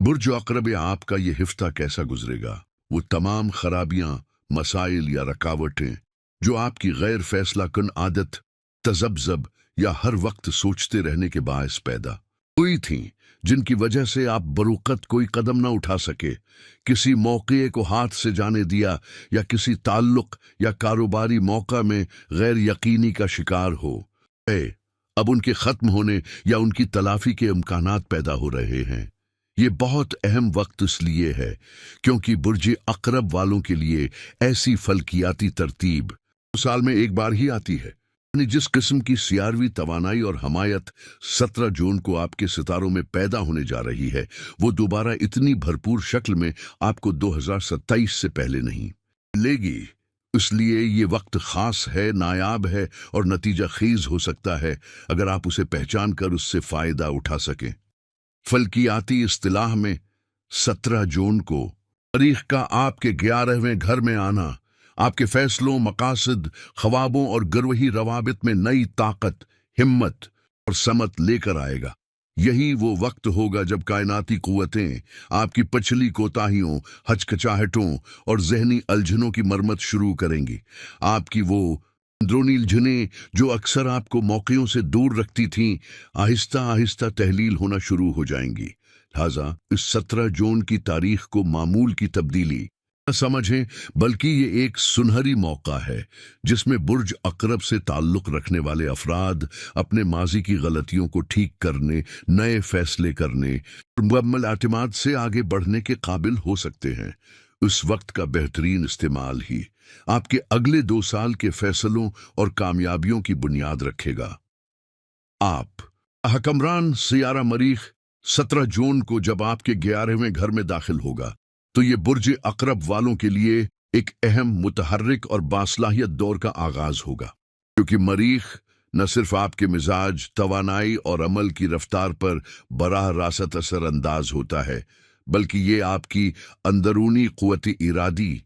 बुर्ज अक़रब आपका ये हिफ्ता कैसा गुजरेगा? वो तमाम खराबियां, मसाइल या रकावटें जो आपकी गैर फैसला कुन आदत, तजब्जब या हर वक्त सोचते रहने के बायस पैदा हुई थीं, जिनकी वजह से आप बरुकत कोई कदम न उठा सके, किसी मौके को हाथ से जाने दिया या किसी ताल्लुक या कारोबारी मौका में गैर यकीनी का शिकार हो गए, अब उनके खत्म होने या उनकी तलाफी के इम्कानात पैदा हो रहे हैं। ये बहुत अहम वक्त इसलिए है क्योंकि बुर्ज अक़रब वालों के लिए ऐसी फल्कियाती तरतीब साल में एक बार ही आती है। यानी जिस किस्म की सियारवी तवानाई और हमायत 17 जून को आपके सितारों में पैदा होने जा रही है, वो दोबारा इतनी भरपूर शक्ल में आपको 2027 से पहले नहीं मिलेगी। इसलिए ये वक्त खास है, नायाब है और नतीजा खीज हो सकता है अगर आप उसे पहचान कर उससे फायदा उठा सकें। फल्कियाती इस्तिलाह में 17 जून को तारीख का आपके 11वें घर में आना आपके फैसलों, मकासद, ख्वाबों और गरवही रवाबित में नई ताकत, हिम्मत और समत लेकर आएगा। यही वो वक्त होगा जब कायनाती कुव्वतें आपकी पिछली कोताहियों, हचकचाहटों और जहनी अलझनों की मरम्मत शुरू करेंगी। आपकी वो अंदरूनी उलझनें जो अक्सर आपको मौक़ियों से दूर रखती थीं, आहिस्ता आहिस्ता तहलील होना शुरू हो जाएंगी। लिहाजा इस 17 जून की तारीख को मामूल की तब्दीली न समझें, बल्कि ये एक सुनहरी मौका है जिसमें बुर्ज अक़रब से ताल्लुक़ रखने वाले अफराद अपने माजी की गलतियों को ठीक करने, नए फैसले करने और मुकम्मल एतमाद से आगे बढ़ने के काबिल हो सकते हैं। उस वक्त का बेहतरीन इस्तेमाल ही आपके अगले 2 साल के फैसलों और कामयाबियों की बुनियाद रखेगा। आप हकमरान सियारा मरीख 17 जून को जब आपके 11वें घर में दाखिल होगा तो ये बुर्ज अक़रब वालों के लिए एक अहम, मुतहर्रिक और बासलाहियत दौर का आगाज होगा, क्योंकि मरीख न सिर्फ आपके मिजाज, तवानाई और अमल की रफ्तार पर बराह रास्त असर अंदाज होता है, बल्कि ये आपकी अंदरूनी क़ुव्वत इरादी,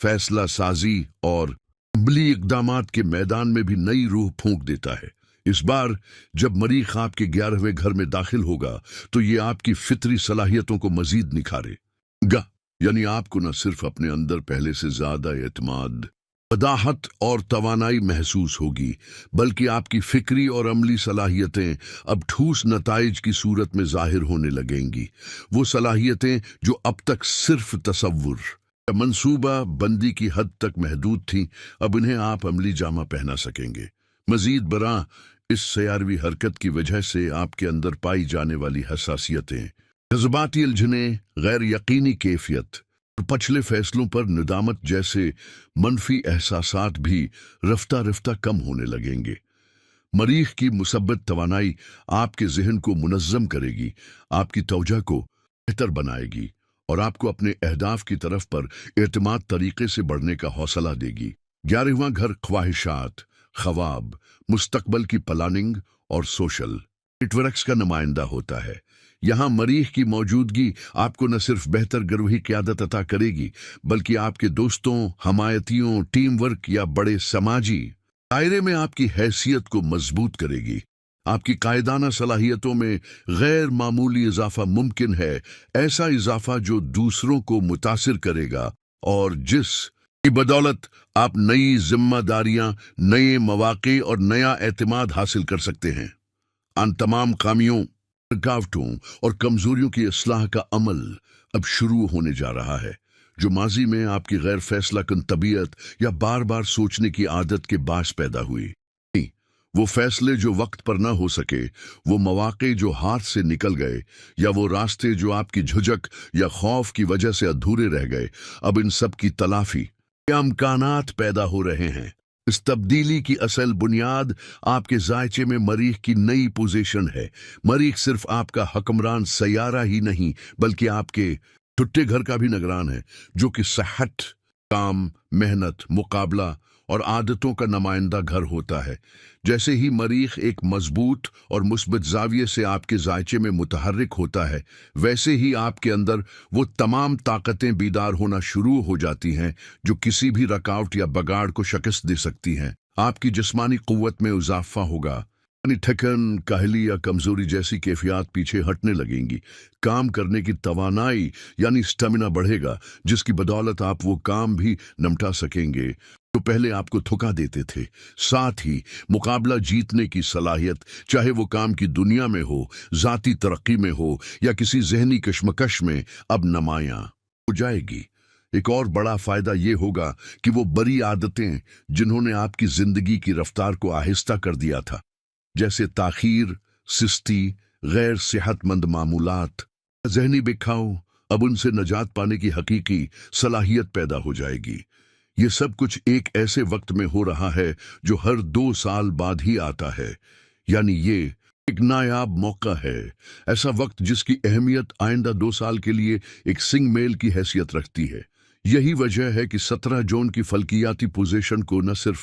फैसला साजी और अमली इक़दामात के मैदान में भी नई रूह फूंक देता है। इस बार जब मरीख आपके 11वें घर में दाखिल होगा तो ये आपकी फितरी सलाहियतों को मजीद निखारेगा। यानी आपको न सिर्फ अपने अंदर पहले से ज्यादा एतमाद, वदाहत और तवानाई महसूस होगी, बल्कि आपकी फिक्री और अमली सलाहियतें अब ठोस नताइज की सूरत में जाहिर होने लगेंगी। वो सलाहियतें जो अब तक सिर्फ तसव्वुर या मंसूबा बंदी की हद तक महदूद थीं, अब इन्हें आप अमली जामा पहना सकेंगे। मजीद बरां इस सयारवी हरकत की वजह से आपके अंदर पाई जाने वाली हसासियतें, जज्बाती उलझनें, गैर यकीनी कैफियत और पिछले फैसलों पर निदामत जैसे मनफी एहसासात भी रफ्ता रफ्ता कम होने लगेंगे। मरीख की मुसब्बत तवानाई आपके जहन को मुनज़्ज़म करेगी, आपकी तवज्जो को बेहतर बनाएगी और आपको अपने अहदाफ की तरफ पर एतमाद तरीके से बढ़ने का हौसला देगी। 11वां घर ख्वाहिशात, ख्वाब, मुस्तकबल की प्लानिंग और सोशल नेटवर्क्स का नुमाइंदा होता है। यहाँ मरीख की मौजूदगी आपको न सिर्फ बेहतर गरवही क़यादत अता करेगी, बल्कि आपके दोस्तों, हमायतियों, टीम वर्क या बड़े समाजी दायरे में आपकी हैसियत को मजबूत करेगी। आपकी कायदाना सलाहियतों में गैर मामूली इजाफा मुमकिन है, ऐसा इजाफा जो दूसरों को मुतासिर करेगा और जिस की बदौलत आप नई जिम्मेदारियां, नए मौके और नया एतमाद हासिल कर सकते हैं। अन तमाम खामियों, रुकावटों और कमजोरियों की इस्लाह का अमल अब शुरू होने जा रहा है, जो माजी में आपकी गैर फैसला कुन तबीयत या बार बार सोचने की आदत के बास पैदा हुई। वो फैसले जो वक्त पर न हो सके, वो मौके जो हाथ से निकल गए या वो रास्ते जो आपकी झुझक या खौफ की वजह से अधूरे रह गए, अब इन सब की तलाफी के इम्कानात पैदा हो रहे हैं। इस तब्दीली की असल बुनियाद आपके जायचे में मरीख की नई पोजीशन है। मरीख सिर्फ आपका हकमरान सयारा ही नहीं, बल्कि आपके छुट्टे घर का भी निगरान है, जो कि सेहत, काम, मेहनत, मुकाबला और आदतों का नुमाइंदा घर होता है। जैसे ही मरीख एक मजबूत और मुस्बत जाविये से आपके जायचे में मुतहर्रिक होता है, वैसे ही आपके अंदर वो तमाम ताकतें बीदार होना शुरू हो जाती हैं जो किसी भी रुकावट या बगाड़ को शिकस्त दे सकती हैं। आपकी जिस्मानी कुव्वत में इजाफा होगा, यानी थकन, काहली या कमजोरी जैसी कैफियत पीछे हटने लगेंगी। काम करने की तवानाई यानी स्टेमिना बढ़ेगा, जिसकी बदौलत आप वो काम भी निपटा सकेंगे जो पहले आपको थका देते थे। साथ ही मुकाबला जीतने की सलाहियत, चाहे वो काम की दुनिया में हो, जाती तरक्की में हो या किसी जहनी कश्मकश में, अब नुमायां हो जाएगी। एक और बड़ा फायदा ये होगा कि वो बुरी आदतें जिन्होंने आपकी जिंदगी की रफ्तार को आहिस्ता कर दिया था, जैसे ताखीर, सुस्ती, गैर सेहतमंद मामूलात, जहनी बिखाव, अब उनसे निजात पाने की हकीकी सलाहियत पैदा हो जाएगी। ये सब कुछ एक ऐसे वक्त में हो रहा है जो हर 2 साल बाद ही आता है, यानी ये एक नायाब मौका है। ऐसा वक्त जिसकी अहमियत आइंदा 2 साल के लिए एक सिंग मेल की हैसियत रखती है। यही वजह है कि 17 जून की फल्कियाती पोजीशन को न सिर्फ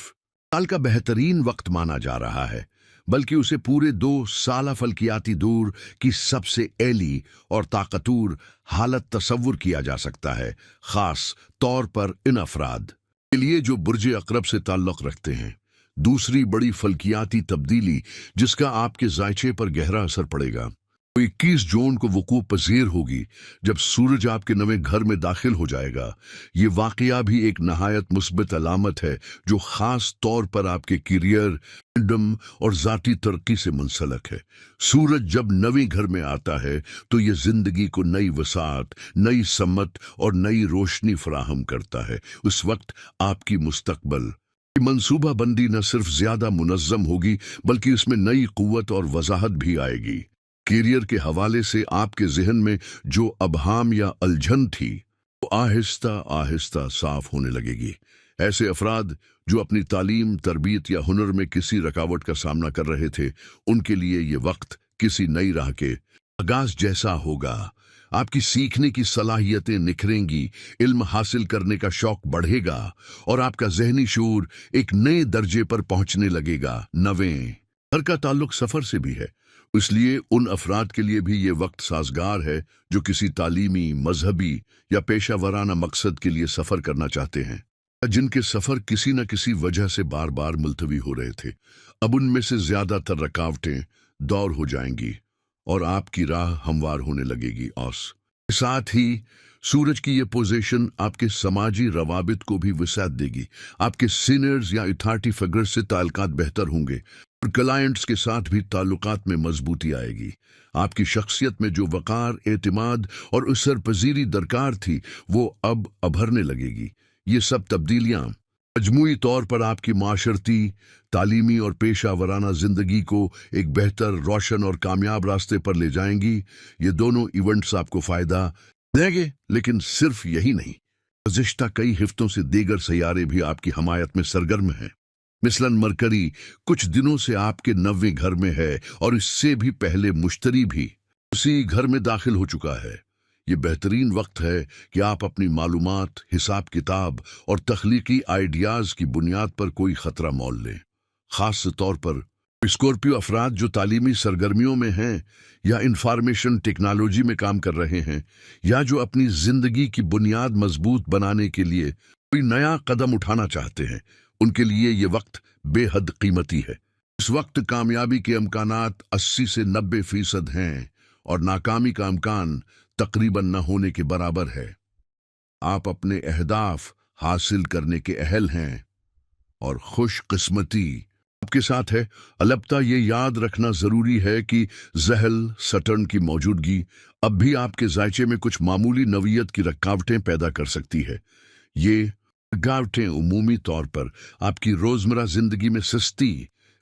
साल का बेहतरीन वक्त माना जा रहा है, बल्कि उसे पूरे 2 साल फल्कियाती दौर की सबसे एली और ताकतूर हालत तस्वुर किया जा सकता है, खास तौर पर इन अफराद के लिए जो बुर्ज अकरब से ताल्लुक रखते हैं। दूसरी बड़ी फल्कियाती तब्दीली जिसका आपके जायचे पर गहरा असर पड़ेगा, 21 जून को वकूअ पज़ीर होगी, जब सूरज आपके नवे घर में दाखिल हो जाएगा। ये वाकया भी एक नहायत मुस्बित अलामत है जो खास तौर पर आपके करियर, इल्म और ज़ाती तरक्की से मुंसलक है। सूरज जब नवे घर में आता है तो ये जिंदगी को नई वसात, नई सम्मत और नई रोशनी फराहम करता है। उस वक्त आपकी मुस्तकबल की मंसूबा बंदी न सिर्फ ज्यादा मुनज़्ज़म होगी, बल्कि इसमें नई कुव्वत और वजाहत भी आएगी। करियर के हवाले से आपके जहन में जो अबहाम या उलझन थी, वो आहिस्ता आहिस्ता साफ होने लगेगी। ऐसे अफराद जो अपनी तालीम, तरबियत या हुनर में किसी रुकावट का सामना कर रहे थे, उनके लिए ये वक्त किसी नई राह के आगाज जैसा होगा। आपकी सीखने की सलाहियतें निखरेंगी, इल्म हासिल करने का शौक बढ़ेगा और आपका जहनी शूर एक नए दर्जे पर पहुंचने लगेगा। नवे घर का ताल्लुक सफर से भी है, इसलिए उन अफराद के लिए भी ये वक्त साजगार है जो किसी तालीमी, मजहबी या पेशा वराना मकसद के लिए सफर करना चाहते हैं, जिनके सफर किसी न किसी वजह से बार बार मुलतवी हो रहे थे। अब उनमें से ज्यादातर रुकावटें दूर हो जाएंगी और आपकी राह हमवार होने लगेगी। और साथ ही सूरज की ये पोजीशन आपके समाजी रवाबित को भी वसात देगी। आपके सीनियर्स या अथॉरिटी फिगर से ताल्लुकात बेहतर होंगे और क्लाइंट्स के साथ भी ताल्लुकात में मजबूती आएगी। आपकी शख्सियत में जो वकार, एतमाद और उसर पजीरी दरकार थी, वो अब अभरने लगेगी। ये सब तब्दीलियां मजमूई तौर पर आपकी माशरती, तालीमी और पेशा वराना जिंदगी को एक बेहतर, रोशन और कामयाब रास्ते पर ले जाएंगी। ये दोनों इवेंट्स आपको फायदा देंगे, लेकिन सिर्फ यही नहीं, गुज़िश्ता कई हफ्तों से दीगर सैयारे भी आपकी हमायत में सरगर्म हैं। मिसलन मरकरी कुछ दिनों से आपके नवे घर में है और इससे भी पहले मुश्तरी भी उसी घर में दाखिल हो चुका है। ये बेहतरीन वक्त है कि आप अपनी मालूमात, हिसाब किताब और तख्लीकी आइडियाज़ की बुनियाद पर कोई ख़तरा मोल लें। ख़ास तौर पर स्कॉर्पियो अफराद जो तालीमी सरगर्मियों में हैं या इंफॉर्मेशन टेक्नोलॉजी में काम कर रहे हैं, या जो अपनी ज़िंदगी की बुनियाद मजबूत बनाने के लिए कोई नया कदम उठाना चाहते हैं, उनके लिए ये वक्त बेहद कीमती है। इस वक्त कामयाबी के इम्कानात 80 से 90% हैं और नाकामी का इम्कान तकरीबन न होने के बराबर है। आप अपने अहदाफ हासिल करने के अहल हैं और खुशकिस्मती आपके साथ है। अलबत्ता ये याद रखना जरूरी है कि जहल, सटर्न की मौजूदगी अब भी आपके जायचे में कुछ मामूली नवीयत की रुकावटें पैदा कर सकती है। ये रुकावटें उमूमी तौर पर आपकी रोजमर्रा जिंदगी में सुस्ती,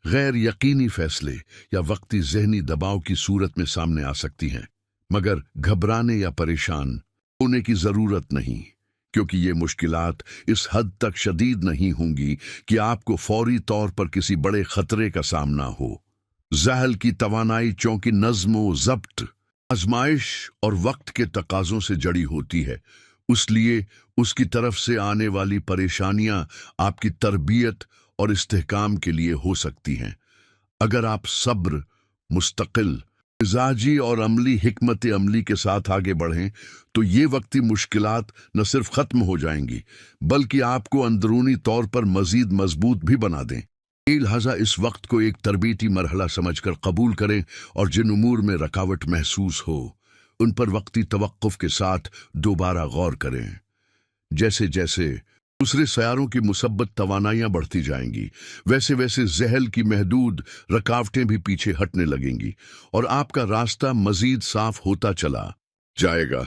गैर यकीनी फैसले या वक्ती जहनी दबाव की सूरत में सामने आ सकती हैं, मगर घबराने या परेशान होने की जरूरत नहीं, क्योंकि ये मुश्किलात इस हद तक शदीद नहीं होंगी कि आपको फौरी तौर पर किसी बड़े खतरे का सामना हो। जहल की तवानाई चौंकि नज्म व ज़ब्त, आजमाइश और वक्त के तकाजों से जड़ी होती है, इसलिए उसकी तरफ से आने वाली परेशानियां आपकी तरबियत और इस्तेहकाम के लिए हो सकती हैं। अगर आप सब्र, मुस्तकिल मिजाजी और अमली हिकमत अमली के साथ आगे बढ़ें तो ये वक्ती मुश्किलात न सिर्फ खत्म हो जाएंगी, बल्कि आपको अंदरूनी तौर पर मजीद मजबूत भी बना दें। لہٰذا اس وقت کو ایک تربیتی مرحلہ سمجھ کر قبول کریں اور جن امور میں رکاوٹ محسوس ہو ان پر وقتی توقف کے ساتھ دوبارہ غور کریں۔ جیسے جیسے دوسرے سیاروں کی مثبت توانائیاں بڑھتی جائیں گی ویسے ویسے ذہن کی محدود رکاوٹیں بھی پیچھے ہٹنے لگیں گی اور آپ کا راستہ مزید صاف ہوتا چلا جائے گا۔